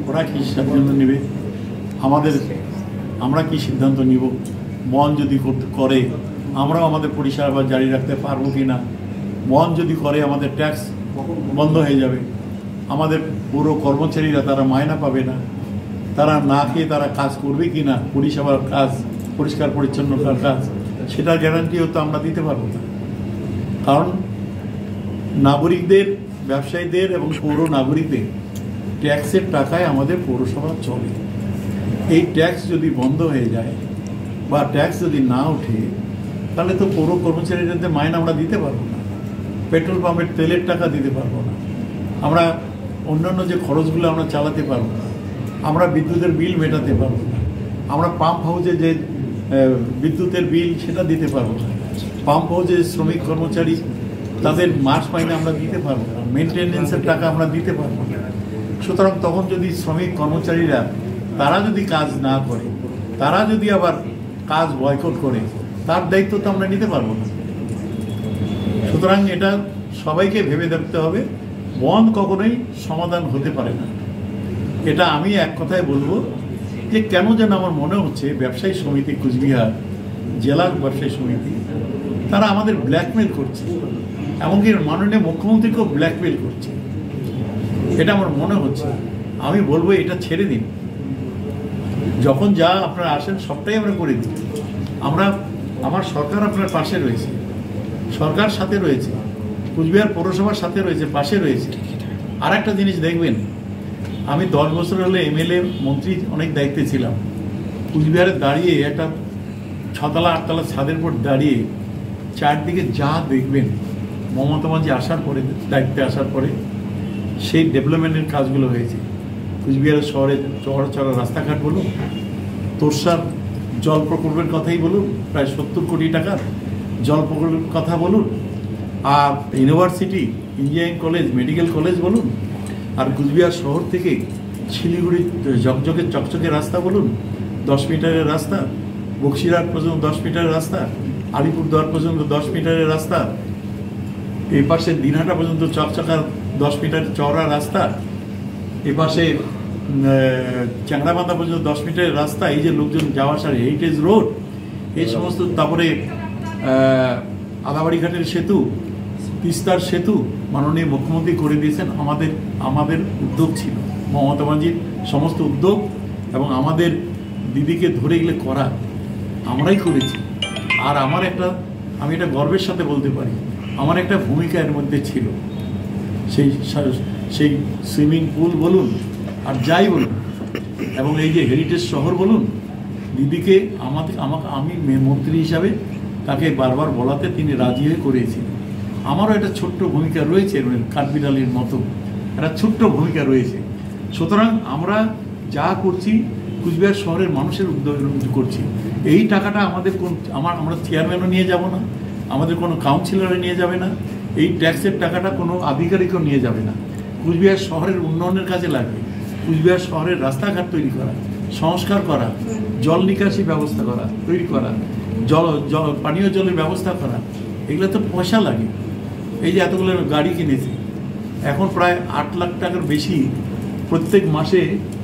ওরা কী সিদ্ধান্ত নেবে, আমরা কি সিদ্ধান্ত নিব? মন যদি করে আমরাও আমাদের পরিষেবা জারি রাখতে পারবো কি না? মন যদি করে আমাদের ট্যাক্স বন্ধ হয়ে যাবে, আমাদের পুরো কর্মচারীরা তারা মায়না পাবে না, তারা না খেয়ে তারা কাজ করবে কি না, পরিষেবার কাজ, পরিষ্কার পরিচ্ছন্নতার কাজ, সেটার গ্যারান্টিও তো আমরা দিতে পারবো না। কারণ নাগরিকদের, ব্যবসায়ীদের এবং পৌর নাগরিকদের ট্যাক্সের টাকায় আমাদের পৌরসভা চলে। এই ট্যাক্স যদি বন্ধ হয়ে যায় বা ট্যাক্স যদি না ওঠে, তাহলে তো পৌর কর্মচারীদের মাইনে আমরা দিতে পারবো না, পেট্রোল পাম্পের তেলের টাকা দিতে পারবো না, আমরা অন্যান্য যে খরচগুলো আমরা চালাতে পারবো না, আমরা বিদ্যুতের বিল মেটাতে পারবো না, আমরা পাম্প হাউসে যে বিদ্যুতের বিল সেটা দিতে পারবো না, পাম্প হাউসে শ্রমিক কর্মচারী তাদের মাস মাইনে আমরা দিতে পারবো না, মেনটেন্যান্সের টাকা আমরা দিতে পারবো না। সুতরাং তখন যদি শ্রমিক কর্মচারীরা তারা যদি কাজ না করে, তারা যদি আবার কাজ বয়কট করে, তার দায়িত্ব তো আমরা নিতে পারবো না। সুতরাং এটা সবাইকে ভেবে দেখতে হবে, বন্ধ কখনোই সমাধান হতে পারে না। এটা আমি এক কথায় বলবো যে কেন যেন আমার মনে হচ্ছে ব্যবসায়ী সমিতি কুচবিহার, জেলার ব্যবসায়ী সমিতি, তারা আমাদের ব্ল্যাকমেল করছে, এমনকি মাননীয় মুখ্যমন্ত্রীকেও ব্ল্যাকমেল করছে, এটা আমার মনে হচ্ছে। আমি বলবো এটা ছেড়ে দিন, যখন যা আপনারা আসেন সবটাই আমরা করে দিই। আমার সরকার আপনার পাশে রয়েছে, সরকার সাথে রয়েছে, কুচবিহার পৌরসভার সাথে রয়েছে, পাশে রয়েছে। আর একটা জিনিস দেখবেন, আমি 10 বছর হলে এমএলএ মন্ত্রী অনেক দায়িত্বে ছিলাম। কুচবিহারে দাঁড়িয়ে একটা 6তলা 8তলা ছাদের উপর দাঁড়িয়ে চারদিকে যা দেখবেন, মমতা ব্যানার্জি আসার পরে, দায়িত্বে আসার পরে সেই ডেভেলপমেন্টের কাজগুলো হয়েছে। কুচবিহারের শহরে চড়া রাস্তাঘাট বলুন, তোরসার জল প্রকল্পের কথাই বলুন, প্রায় 70 কোটি টাকার জল প্রকল্পের কথা বলুন, আর university, engineering college, medical college বলুন, আর কুচবিহার শহর থেকে শিলিগুড়ি চকচকে রাস্তা বলুন, 10 মিটারের রাস্তা, বক্সিরহাট পর্যন্ত 10 মিটারের রাস্তা, আলিপুরদুয়ার পর্যন্ত 10 মিটারের রাস্তা, এই পাশে দিনহাটা পর্যন্ত চকচকার 10 মিটার চওড়া রাস্তা, এ পাশে চ্যাংড়াবান্ধা পর্যন্ত 10 মিটারের রাস্তা, এই যে লোকজন যাওয়া আসার হেরিটেজ রোড, এই সমস্ত, তারপরে আদাবাড়ি ঘাটের সেতু, তিস্তার সেতু মাননীয় মুখ্যমন্ত্রী করে দিয়েছেন। আমাদের উদ্যোগ ছিল, মমতা ব্যানার্জির সমস্ত উদ্যোগ, এবং আমাদের দিদিকে ধরে গেলে করা আমরাই করেছি। আর আমি এটা গর্বের সাথে বলতে পারি, আমার একটা ভূমিকা এর মধ্যে ছিল। সেই সুইমিং পুল বলুন আর যাই বলুন, এবং এই যে হেরিটেজ শহর বলুন, দিদিকে আমি মন্ত্রী হিসাবে তাকে বারবার বলাতে তিনি রাজি হয়ে করেছিলেন। আমারও একটা ছোট্ট ভূমিকা রয়েছে, কাঠবিড়ালির মতো একটা ছোট্ট ভূমিকা রয়েছে। সুতরাং আমরা যা করছি কুচবিহার শহরের মানুষের উদ্যোগে করছি। এই টাকাটা আমরা চেয়ারম্যানও নিয়ে যাব না, আমাদের কোনো কাউন্সিলরে নিয়ে যাবে না, এই ট্যাক্সের টাকাটা কোনো আধিকারিকও নিয়ে যাবে না। কুচবিহার শহরের উন্নয়নের কাজে লাগবে। কুচবিহার শহরের রাস্তাঘাট তৈরি করা, সংস্কার করা, জল নিকাশি ব্যবস্থা তৈরি করা, পানীয় জলের ব্যবস্থা করা, এগুলো তো পয়সা লাগে। এই যে এতগুলো গাড়ি কিনেছে, এখন প্রায় 8 লাখ টাকার বেশি প্রত্যেক মাসে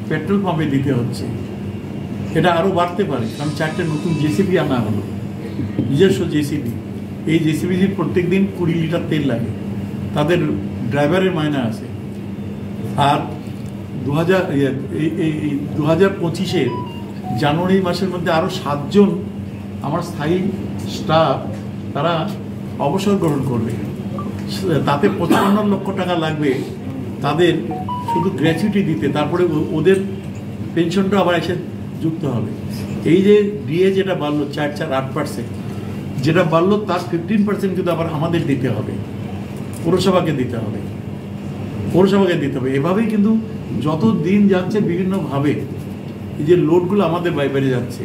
পেট্রোল পাম্পে দিতে হচ্ছে। এটা আরও বাড়তে পারে, কারণ 4টে নতুন জেসিবি আনা হলো, নিজস্ব জেসিবি। এই জেসিবি প্রত্যেক দিন 20 লিটার তেল লাগে, তাদের ড্রাইভারের মায়না আছে। আর 2025-এর জানুয়ারি মাসের মধ্যে আরও 7 জন আমার স্থায়ী স্টাফ তারা অবসর গ্রহণ করবে। তাতে 55 লক্ষ টাকা লাগবে তাদের শুধু গ্র্যাচুইটি দিতে, তারপরে ওদের পেনশনটা আবার এসে যুক্ত হবে। এই যে ডিএ যেটা বাড়লো 4.8%, যেটা বাড়লো তার 15% কিন্তু আবার আমাদের দিতে হবে, পৌরসভাকে দিতে হবে। এভাবেই কিন্তু যত দিন যাচ্ছে বিভিন্নভাবে এই যে লোডগুলো আমাদের বেড়ে যাচ্ছে।